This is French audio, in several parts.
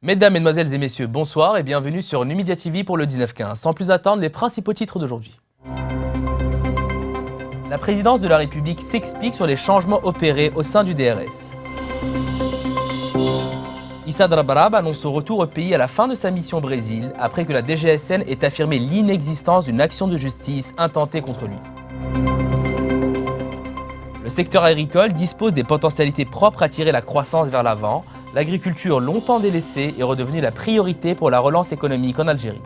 Mesdames, Mesdemoiselles et Messieurs, bonsoir et bienvenue sur Numidia TV pour le 19-15. Sans plus attendre, les principaux titres d'aujourd'hui. La présidence de la République s'explique sur les changements opérés au sein du DRS. Issa Drabarab annonce son retour au pays à la fin de sa mission au Brésil, après que la DGSN ait affirmé l'inexistence d'une action de justice intentée contre lui. Le secteur agricole dispose des potentialités propres à tirer la croissance vers l'avant. L'agriculture, longtemps délaissée, est redevenue la priorité pour la relance économique en Algérie.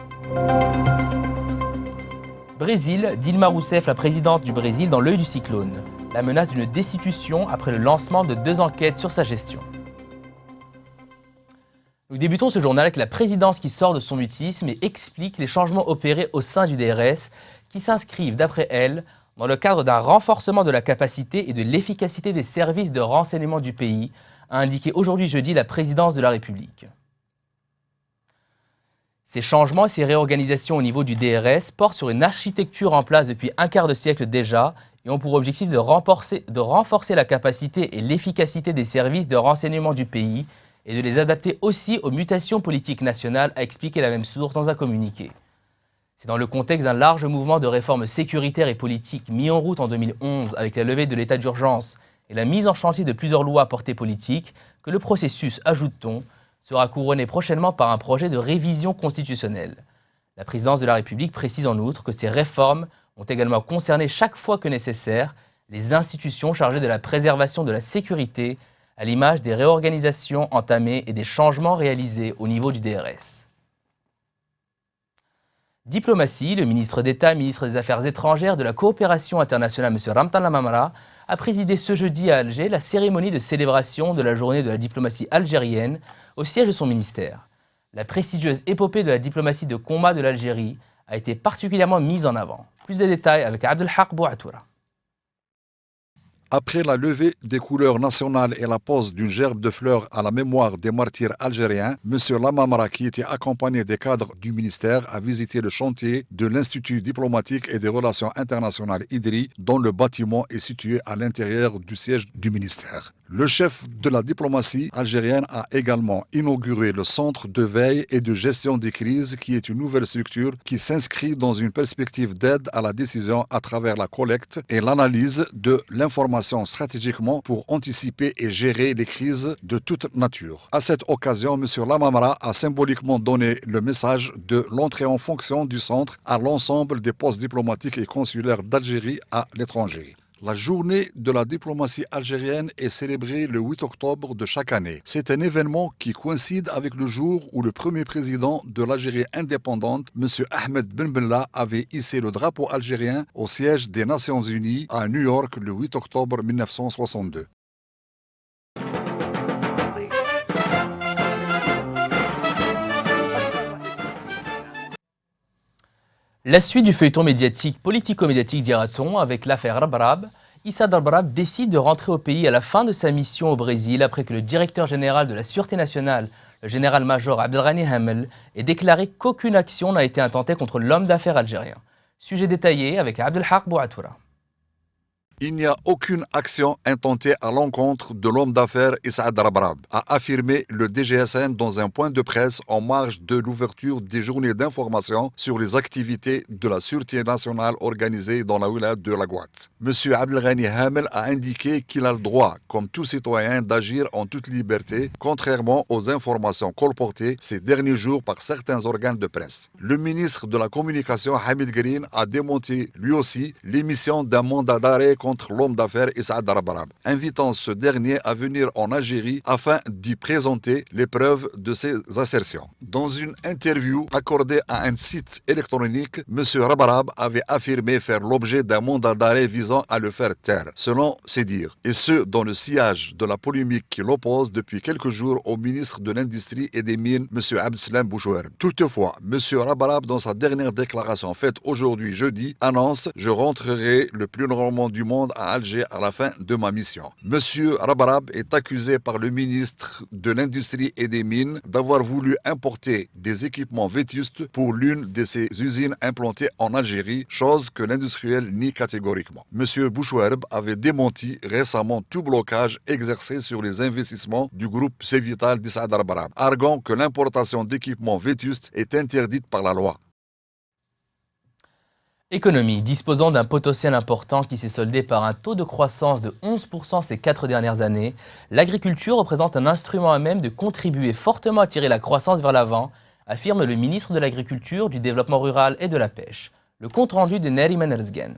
Brésil, Dilma Rousseff, la présidente du Brésil, dans l'œil du cyclone. La menace d'une destitution après le lancement de 2 enquêtes sur sa gestion. Nous débutons ce journal avec la présidence qui sort de son mutisme et explique les changements opérés au sein du DRS qui s'inscrivent, d'après elle, dans le cadre d'un renforcement de la capacité et de l'efficacité des services de renseignement du pays, a indiqué aujourd'hui jeudi la présidence de la République. Ces changements et ces réorganisations au niveau du DRS portent sur une architecture en place depuis un quart de siècle déjà et ont pour objectif de renforcer la capacité et l'efficacité des services de renseignement du pays et de les adapter aussi aux mutations politiques nationales, a expliqué la même source dans un communiqué. C'est dans le contexte d'un large mouvement de réformes sécuritaires et politiques mis en route en 2011 avec la levée de l'état d'urgence et la mise en chantier de plusieurs lois à portée politique que le processus, ajoute-t-on, sera couronné prochainement par un projet de révision constitutionnelle. La présidence de la République précise en outre que ces réformes ont également concerné chaque fois que nécessaire les institutions chargées de la préservation de la sécurité, à l'image des réorganisations entamées et des changements réalisés au niveau du DRS. Diplomatie, le ministre d'État, ministre des Affaires étrangères, de la coopération internationale, M. Ramtan Lamamra, a présidé ce jeudi à Alger la cérémonie de célébration de la journée de la diplomatie algérienne au siège de son ministère. La prestigieuse épopée de la diplomatie de combat de l'Algérie a été particulièrement mise en avant. Plus de détails avec Abdelhak Bouatoura. Après la levée des couleurs nationales et la pose d'une gerbe de fleurs à la mémoire des martyrs algériens, M. Lamamra, qui était accompagné des cadres du ministère, a visité le chantier de l'Institut diplomatique et des relations internationales IDRI, dont le bâtiment est situé à l'intérieur du siège du ministère. Le chef de la diplomatie algérienne a également inauguré le centre de veille et de gestion des crises, qui est une nouvelle structure qui s'inscrit dans une perspective d'aide à la décision à travers la collecte et l'analyse de l'information stratégiquement pour anticiper et gérer les crises de toute nature. À cette occasion, M. Lamamra a symboliquement donné le message de l'entrée en fonction du centre à l'ensemble des postes diplomatiques et consulaires d'Algérie à l'étranger. La journée de la diplomatie algérienne est célébrée le 8 octobre de chaque année. C'est un événement qui coïncide avec le jour où le premier président de l'Algérie indépendante, M. Ahmed Ben Bella, avait hissé le drapeau algérien au siège des Nations Unies à New York le 8 octobre 1962. La suite du feuilleton médiatique, politico-médiatique dira-t-on, avec l'affaire Drabarab. Issa Drabarab décide de rentrer au pays à la fin de sa mission au Brésil après que le directeur général de la Sûreté nationale, le général-major Abdelghani Hamel, ait déclaré qu'aucune action n'a été intentée contre l'homme d'affaires algérien. Sujet détaillé avec Abdelhak Bouatoura. Il n'y a aucune action intentée à l'encontre de l'homme d'affaires Issa Drabarab, a affirmé le DGSN dans un point de presse en marge de l'ouverture des journées d'information sur les activités de la Sûreté nationale organisées dans la wilaya de la Guatte. M. Abdelghani Hamel a indiqué qu'il a le droit, comme tout citoyen, d'agir en toute liberté, contrairement aux informations colportées ces derniers jours par certains organes de presse. Le ministre de la Communication, Hamid Green, a démonté lui aussi l'émission d'un mandat d'arrêt contre l'homme d'affaires Issa Drabarab, invitant ce dernier à venir en Algérie afin d'y présenter les preuves de ses assertions. Dans une interview accordée à un site électronique, M. Drabarab avait affirmé faire l'objet d'un mandat d'arrêt visant à le faire taire, selon ses dires, et ce dans le sillage de la polémique qui l'oppose depuis quelques jours au ministre de l'Industrie et des Mines, M. Abdeslam Bouchouer. Toutefois, M. Drabarab, dans sa dernière déclaration faite aujourd'hui jeudi, annonce « Je rentrerai le plus normalement du monde rendre à Alger à la fin de ma mission. Monsieur Rabarab est accusé par le ministre de l'Industrie et des Mines d'avoir voulu importer des équipements vétustes pour l'une de ses usines implantées en Algérie, chose que l'industriel nie catégoriquement. Monsieur Bouchouerb avait démenti récemment tout blocage exercé sur les investissements du groupe Cévital d'Issaad Rabarab, arguant que l'importation d'équipements vétustes est interdite par la loi. Économie, disposant d'un potentiel important qui s'est soldé par un taux de croissance de 11% ces 4 dernières années, l'agriculture représente un instrument à même de contribuer fortement à tirer la croissance vers l'avant, affirme le ministre de l'Agriculture, du Développement rural et de la Pêche. Le compte-rendu de Neriman Erzgen.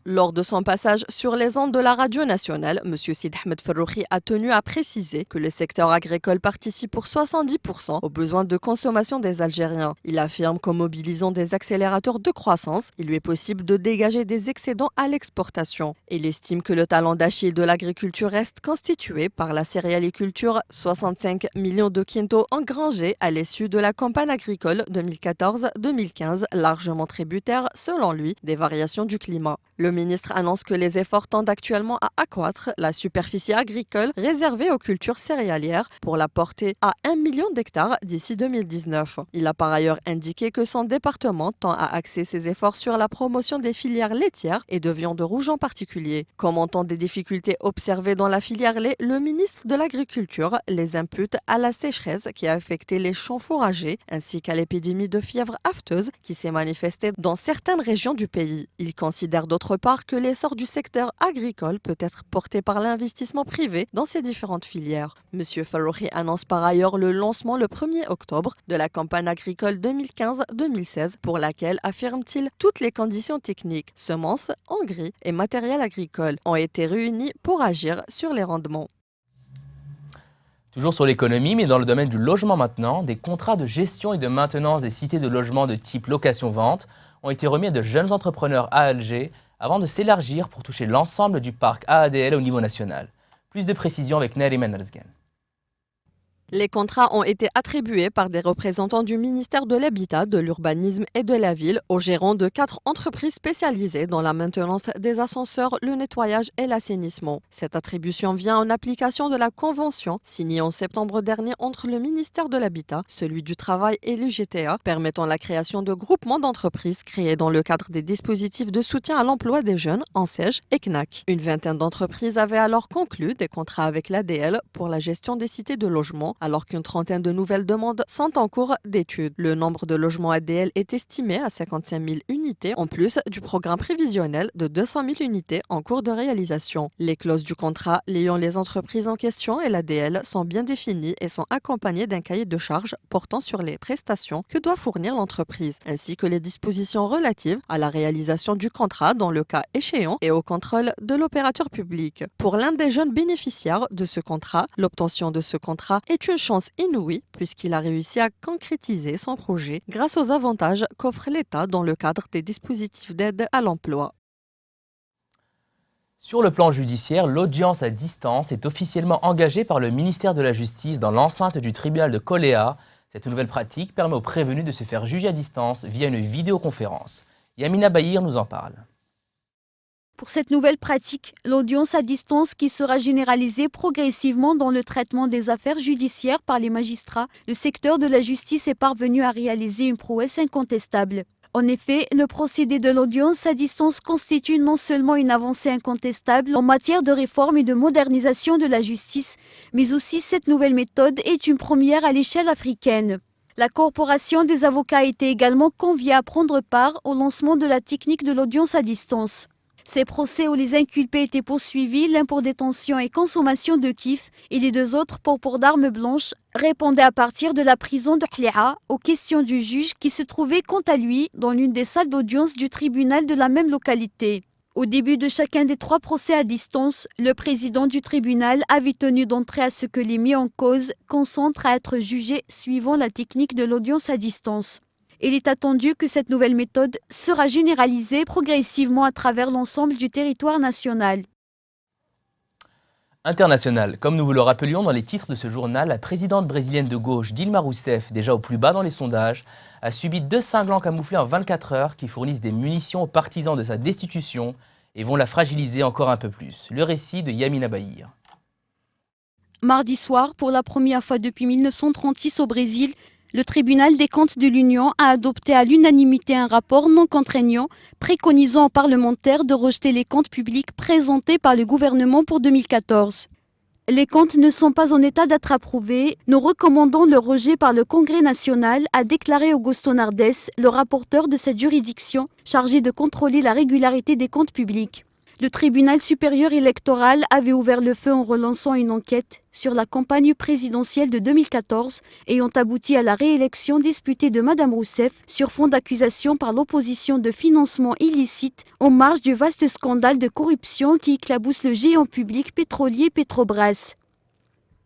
Lors de son passage sur les ondes de la radio nationale, M. Sid Ahmed Ferrouchi a tenu à préciser que le secteur agricole participe pour 70% aux besoins de consommation des Algériens. Il affirme qu'en mobilisant des accélérateurs de croissance, il lui est possible de dégager des excédents à l'exportation. Il estime que le talent d'Achille de l'agriculture reste constitué par la céréaliculture, 65 millions de quintaux engrangés à l'issue de la campagne agricole 2014-2015, largement tributaire, selon lui, des variations du climat. Le ministre annonce que les efforts tendent actuellement à accroître la superficie agricole réservée aux cultures céréalières pour la porter à 1 million d'hectares d'ici 2019. Il a par ailleurs indiqué que son département tend à axer ses efforts sur la promotion des filières laitières et de viande rouge en particulier. Commentant des difficultés observées dans la filière lait, le ministre de l'Agriculture les impute à la sécheresse qui a affecté les champs fourragers ainsi qu'à l'épidémie de fièvre afteuse qui s'est manifestée dans certaines régions du pays. Il considère d'autre part que l'essor du secteur agricole peut être porté par l'investissement privé dans ces différentes filières. M. Ferrouchi annonce par ailleurs le lancement le 1er octobre de la campagne agricole 2015-2016 pour laquelle, affirme-t-il, toutes les conditions techniques, semences, engrais et matériel agricole ont été réunies pour agir sur les rendements. Toujours sur l'économie, mais dans le domaine du logement maintenant, des contrats de gestion et de maintenance des cités de logement de type location-vente ont été remis à de jeunes entrepreneurs à Alger avant de s'élargir pour toucher l'ensemble du parc AADL au niveau national. Plus de précisions avec Neriman Erzgen. Les contrats ont été attribués par des représentants du ministère de l'Habitat, de l'Urbanisme et de la Ville aux gérants de 4 entreprises spécialisées dans la maintenance des ascenseurs, le nettoyage et l'assainissement. Cette attribution vient en application de la convention signée en septembre dernier entre le ministère de l'Habitat, celui du Travail et l'UGTA, permettant la création de groupements d'entreprises créés dans le cadre des dispositifs de soutien à l'emploi des jeunes, ANSEJ et CNAC. Une vingtaine d'entreprises avaient alors conclu des contrats avec l'ADL pour la gestion des cités de logement, alors qu'une trentaine de nouvelles demandes sont en cours d'étude. Le nombre de logements ADL est estimé à 55 000 unités, en plus du programme prévisionnel de 200 000 unités en cours de réalisation. Les clauses du contrat liant les entreprises en question et l'ADL sont bien définies et sont accompagnées d'un cahier de charges portant sur les prestations que doit fournir l'entreprise, ainsi que les dispositions relatives à la réalisation du contrat dans le cas échéant et au contrôle de l'opérateur public. Pour l'un des jeunes bénéficiaires de ce contrat, l'obtention de ce contrat est une chance inouïe puisqu'il a réussi à concrétiser son projet grâce aux avantages qu'offre l'État dans le cadre des dispositifs d'aide à l'emploi. Sur le plan judiciaire, l'audience à distance est officiellement engagée par le ministère de la Justice dans l'enceinte du tribunal de Koléa. Cette nouvelle pratique permet aux prévenus de se faire juger à distance via une vidéoconférence. Yamina Bahir nous en parle. Pour cette nouvelle pratique, l'audience à distance qui sera généralisée progressivement dans le traitement des affaires judiciaires par les magistrats, le secteur de la justice est parvenu à réaliser une prouesse incontestable. En effet, le procédé de l'audience à distance constitue non seulement une avancée incontestable en matière de réforme et de modernisation de la justice, mais aussi cette nouvelle méthode est une première à l'échelle africaine. La Corporation des avocats a été également conviée à prendre part au lancement de la technique de l'audience à distance. Ces procès où les inculpés étaient poursuivis, l'un pour détention et consommation de kiff et les 2 autres pour port d'armes blanches, répondaient à partir de la prison de Khléa aux questions du juge qui se trouvait quant à lui dans l'une des salles d'audience du tribunal de la même localité. Au début de chacun des 3 procès à distance, le président du tribunal avait tenu d'entrer à ce que les mis en cause consentent à être jugés suivant la technique de l'audience à distance. Il est attendu que cette nouvelle méthode sera généralisée progressivement à travers l'ensemble du territoire national. International. Comme nous vous le rappelions dans les titres de ce journal, la présidente brésilienne de gauche, Dilma Rousseff, déjà au plus bas dans les sondages, a subi 2 cinglants camouflés en 24 heures qui fournissent des munitions aux partisans de sa destitution et vont la fragiliser encore un peu plus. Le récit de Yamina Bahir. Mardi soir, pour la première fois depuis 1936 au Brésil, le tribunal des comptes de l'Union a adopté à l'unanimité un rapport non contraignant préconisant aux parlementaires de rejeter les comptes publics présentés par le gouvernement pour 2014. Les comptes ne sont pas en état d'être approuvés. Nous recommandons le rejet par le Congrès national, a déclaré Augusto Nardes, le rapporteur de cette juridiction chargé de contrôler la régularité des comptes publics. Le tribunal supérieur électoral avait ouvert le feu en relançant une enquête sur la campagne présidentielle de 2014 ayant abouti à la réélection disputée de Mme Rousseff sur fond d'accusation par l'opposition de financement illicite en marge du vaste scandale de corruption qui éclabousse le géant public pétrolier Petrobras.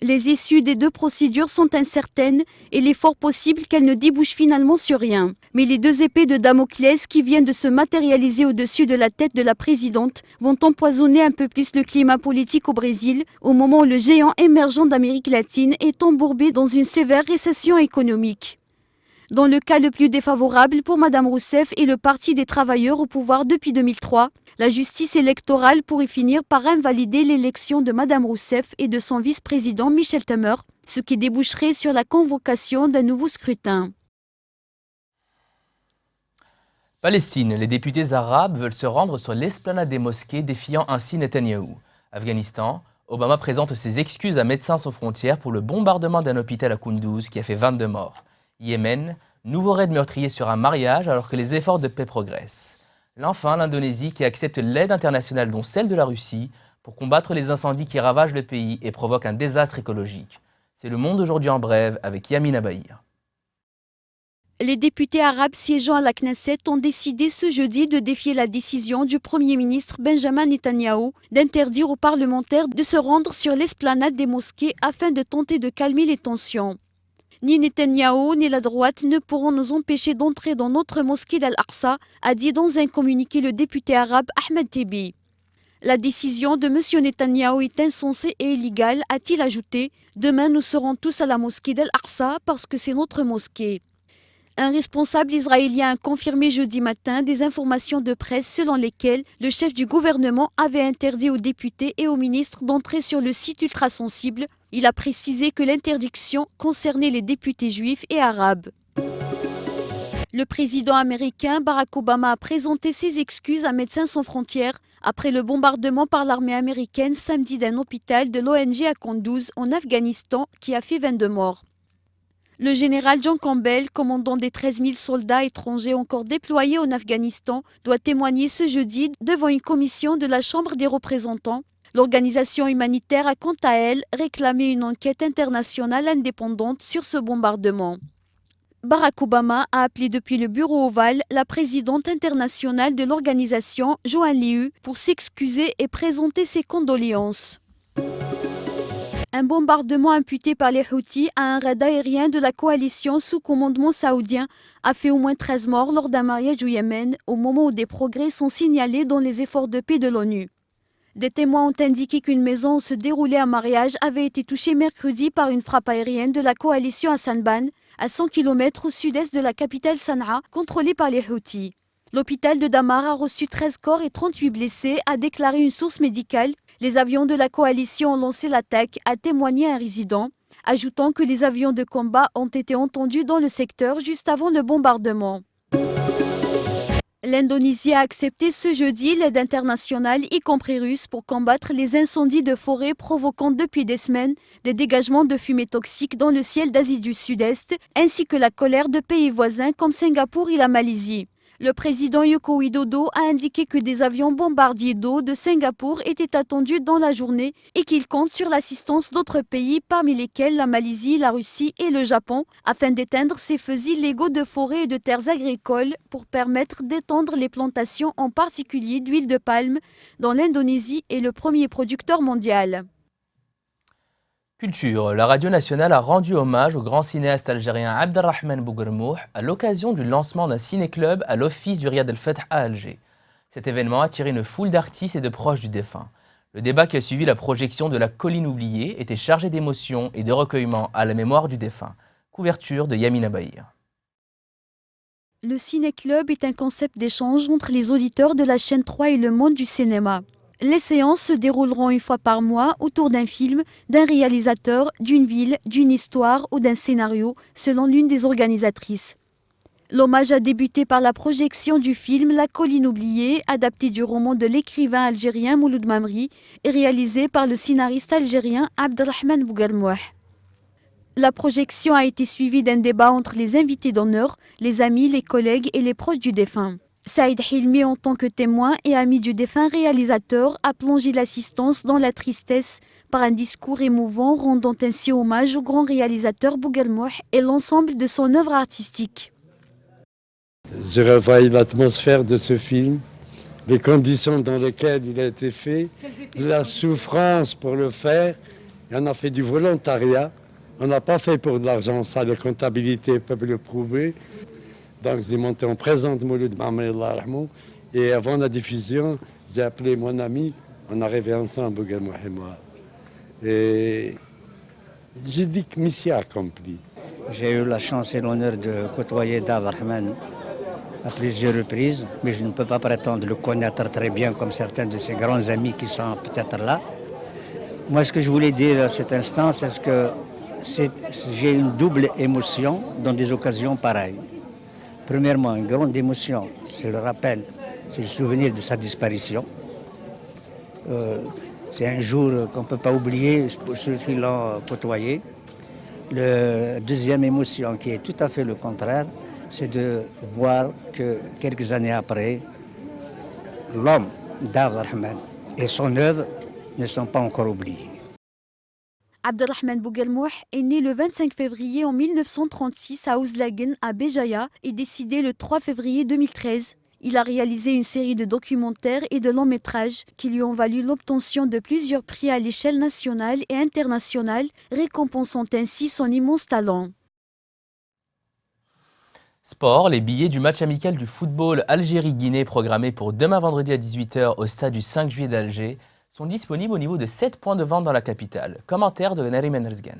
Les issues des deux procédures sont incertaines et il est fort possible qu'elles ne débouchent finalement sur rien. Mais les deux épées de Damoclès qui viennent de se matérialiser au-dessus de la tête de la présidente vont empoisonner un peu plus le climat politique au Brésil au moment où le géant émergent d'Amérique latine est embourbé dans une sévère récession économique. Dans le cas le plus défavorable pour Mme Rousseff et le Parti des travailleurs au pouvoir depuis 2003, la justice électorale pourrait finir par invalider l'élection de Mme Rousseff et de son vice-président Michel Temer, ce qui déboucherait sur la convocation d'un nouveau scrutin. Palestine, les députés arabes veulent se rendre sur l'esplanade des mosquées, défiant ainsi Netanyahou. Afghanistan, Obama présente ses excuses à Médecins sans frontières pour le bombardement d'un hôpital à Kunduz qui a fait 22 morts. Yémen, nouveau raid meurtrier sur un mariage alors que les efforts de paix progressent. Enfin, l'Indonésie qui accepte l'aide internationale dont celle de la Russie pour combattre les incendies qui ravagent le pays et provoquent un désastre écologique. C'est Le Monde aujourd'hui en brève avec Yamina Bahir. Les députés arabes siégeant à la Knesset ont décidé ce jeudi de défier la décision du Premier ministre Benjamin Netanyahou d'interdire aux parlementaires de se rendre sur l'esplanade des mosquées afin de tenter de calmer les tensions. Ni Netanyahou ni la droite ne pourront nous empêcher d'entrer dans notre mosquée d'Al-Aqsa, a dit dans un communiqué le député arabe Ahmed Tibi. La décision de M. Netanyahou est insensée et illégale, a-t-il ajouté. Demain, nous serons tous à la mosquée d'Al-Aqsa parce que c'est notre mosquée. Un responsable israélien a confirmé jeudi matin des informations de presse selon lesquelles le chef du gouvernement avait interdit aux députés et aux ministres d'entrer sur le site ultrasensible. Il a précisé que l'interdiction concernait les députés juifs et arabes. Le président américain Barack Obama a présenté ses excuses à Médecins sans frontières après le bombardement par l'armée américaine samedi d'un hôpital de l'ONG à Kunduz en Afghanistan qui a fait 22 morts. Le général John Campbell, commandant des 13 000 soldats étrangers encore déployés en Afghanistan, doit témoigner ce jeudi devant une commission de la Chambre des représentants. L'organisation humanitaire a quant à elle réclamé une enquête internationale indépendante sur ce bombardement. Barack Obama a appelé depuis le bureau ovale la présidente internationale de l'organisation, Joanne Liu, pour s'excuser et présenter ses condoléances. Un bombardement imputé par les Houthis à un raid aérien de la coalition sous commandement saoudien a fait au moins 13 morts lors d'un mariage au Yémen, au moment où des progrès sont signalés dans les efforts de paix de l'ONU. Des témoins ont indiqué qu'une maison où se déroulait un mariage avait été touchée mercredi par une frappe aérienne de la coalition à Sanban, à 100 km au sud-est de la capitale Sanaa, contrôlée par les Houthis. L'hôpital de Damar a reçu 13 corps et 38 blessés, a déclaré une source médicale. Les avions de la coalition ont lancé l'attaque, a témoigné un résident, ajoutant que les avions de combat ont été entendus dans le secteur juste avant le bombardement. L'Indonésie a accepté ce jeudi l'aide internationale, y compris russe, pour combattre les incendies de forêt provoquant depuis des semaines des dégagements de fumée toxique dans le ciel d'Asie du Sud-Est, ainsi que la colère de pays voisins comme Singapour et la Malaisie. Le président Joko Widodo a indiqué que des avions bombardiers d'eau de Singapour étaient attendus dans la journée et qu'il compte sur l'assistance d'autres pays, parmi lesquels la Malaisie, la Russie et le Japon, afin d'éteindre ces feux illégaux de forêts et de terres agricoles pour permettre d'étendre les plantations, en particulier d'huile de palme, dont l'Indonésie est le premier producteur mondial. Culture, la radio nationale a rendu hommage au grand cinéaste algérien Abdelrahman Bouguermouh à l'occasion du lancement d'un ciné-club à l'office du Riad El Fath à Alger. Cet événement a attiré une foule d'artistes et de proches du défunt. Le débat qui a suivi la projection de La Colline oubliée était chargé d'émotions et de recueillement à la mémoire du défunt. Couverture de Yamina Bahir. Le Ciné-Club est un concept d'échange entre les auditeurs de la chaîne 3 et le monde du cinéma. Les séances se dérouleront une fois par mois autour d'un film, d'un réalisateur, d'une ville, d'une histoire ou d'un scénario, selon l'une des organisatrices. L'hommage a débuté par la projection du film La colline oubliée, adapté du roman de l'écrivain algérien Mouloud Mamri et réalisé par le scénariste algérien Abdelrahman Bouguelmouah. La projection a été suivie d'un débat entre les invités d'honneur, les amis, les collègues et les proches du défunt. Saïd Hilmi, en tant que témoin et ami du défunt réalisateur, a plongé l'assistance dans la tristesse par un discours émouvant, rendant ainsi hommage au grand réalisateur Bouguelmouah et l'ensemble de son œuvre artistique. J'ai revoyé l'atmosphère de ce film, les conditions dans lesquelles il a été fait, la souffrance pour le faire. Et on a fait du volontariat. On n'a pas fait pour de l'argent, ça, les comptabilités peuvent le prouver. Donc j'ai monté en présence de Mouloud Mamri, et avant la diffusion, j'ai appelé mon ami, on est arrivé ensemble, Bouguelmouah et moi. Et j'ai dit que mission accomplie. J'ai eu la chance et l'honneur de côtoyer Abdelrahman à plusieurs reprises, mais je ne peux pas prétendre le connaître très bien comme certains de ses grands amis qui sont peut-être là. Moi, ce que je voulais dire à cet instant, c'est que j'ai une double émotion dans des occasions pareilles. Premièrement, une grande émotion, c'est le rappel, c'est le souvenir de sa disparition. C'est un jour qu'on ne peut pas oublier, ceux qui l'ont côtoyé. La deuxième émotion, qui est tout à fait le contraire, c'est de voir que quelques années après, l'homme d'Abdelrahman et son œuvre ne sont pas encore oubliés. Abdelrahman Bouguelmouah est né le 25 février en 1936 à Ouzlagen, à Béjaïa, et décédé le 3 février 2013. Il a réalisé une série de documentaires et de longs métrages qui lui ont valu l'obtention de plusieurs prix à l'échelle nationale et internationale, récompensant ainsi son immense talent. Sport, les billets du match amical du football Algérie-Guinée programmé pour demain vendredi à 18 h au stade du 5 juillet d'Alger sont disponibles au niveau de 7 points de vente dans la capitale. Commentaire de Narim Enrzgan.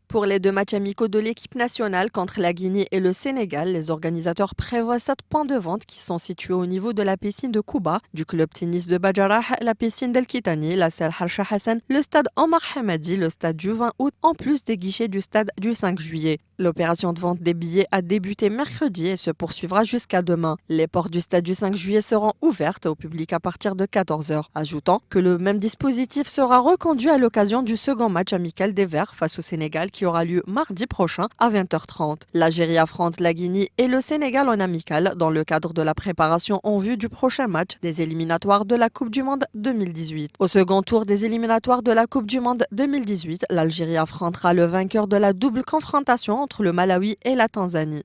Pour les deux matchs amicaux de l'équipe nationale contre la Guinée et le Sénégal, les organisateurs prévoient 7 points de vente qui sont situés au niveau de la piscine de Kouba, du club tennis de Badjarah, la piscine d'El Kitani, la salle Harsha Hassan, le stade Omar Hamadi, le stade du 20 août, en plus des guichets du stade du 5 juillet. L'opération de vente des billets a débuté mercredi et se poursuivra jusqu'à demain. Les portes du stade du 5 juillet seront ouvertes au public à partir de 14 h. Ajoutant que le même dispositif sera reconduit à l'occasion du second match amical des Verts face au Sénégal qui aura lieu mardi prochain à 20 h 30. L'Algérie affronte la Guinée et le Sénégal en amical dans le cadre de la préparation en vue du prochain match des éliminatoires de la Coupe du Monde 2018. Au second tour des éliminatoires de la Coupe du Monde 2018, l'Algérie affrontera le vainqueur de la double confrontation entre le Malawi et la Tanzanie.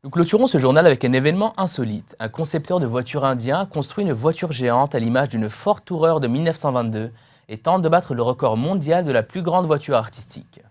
Nous clôturons ce journal avec un événement insolite. Un concepteur de voitures indien a construit une voiture géante à l'image d'une Ford Tourer de 1922 et tente de battre le record mondial de la plus grande voiture artistique.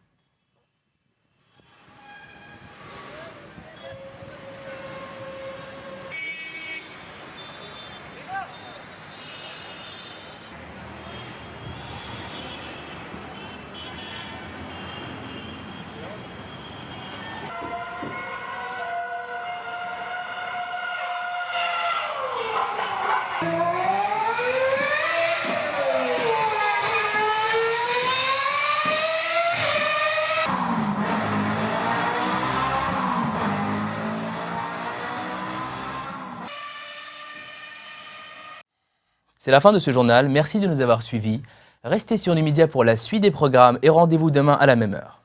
C'est la fin de ce journal, merci de nous avoir suivis. Restez sur Numidia pour la suite des programmes et rendez-vous demain à la même heure.